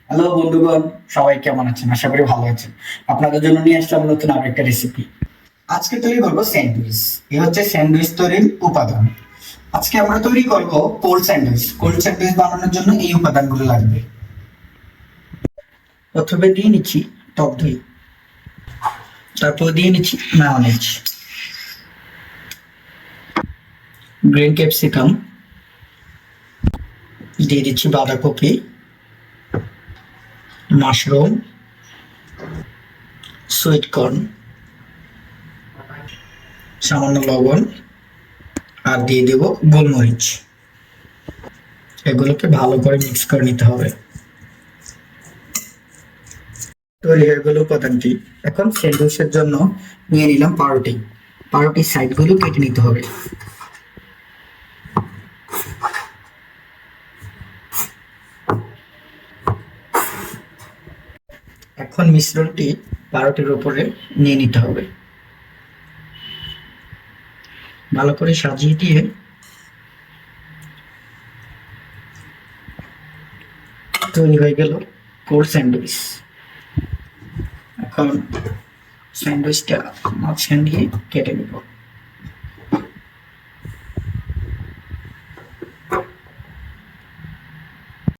Hello বন্ধুগণ, সবাই কেমন আছেন? আশা করি ভালো আছেন। আপনাদের জন্য নিয়ে আসলাম নতুন আরো একটা রেসিপি। আজকে তৈরি করবো স্যান্ডউইচ। এই হচ্ছে স্যান্ডউইচ তৈরির উপাদান। আজকে আমরা তৈরি করব কোল্ড স্যান্ডউইচ। কোল্ড স্যান্ডউইচ বানানোর জন্য এই উপাদানগুলো লাগবে। প্রথমে দিয়ে নিচ্ছি টক দই, তারপর দিয়ে নিচ্ছি মায়োনেজ, গ্রিন ক্যাপসিকাম, দিয়ে দিচ্ছি বাঁধাকপি, মাশরুম, সুইট কর্ন, সামান্য লবণ, আর দিয়ে দেব গোলমরিচ। এগুলোকে ভালো করে মিক্স করে নিতে হবে। তৈরি হয়ে গেল উপাদানটি। এখন স্যান্ডউইচের জন্য নিয়ে নিলাম পাউরুটি। পাউরুটির সাইডগুলো কেটে নিতে হবে। এখন মিশ্রণটি পাউরুটির উপরে নিয়ে নিতে হবে। ভালো করে সাজিয়ে দিয়ে তৈরি হয়ে গেল কোল্ড স্যান্ডউইচ। এখন স্যান্ডউইচটা মাঝখান দিয়ে কেটে নেব।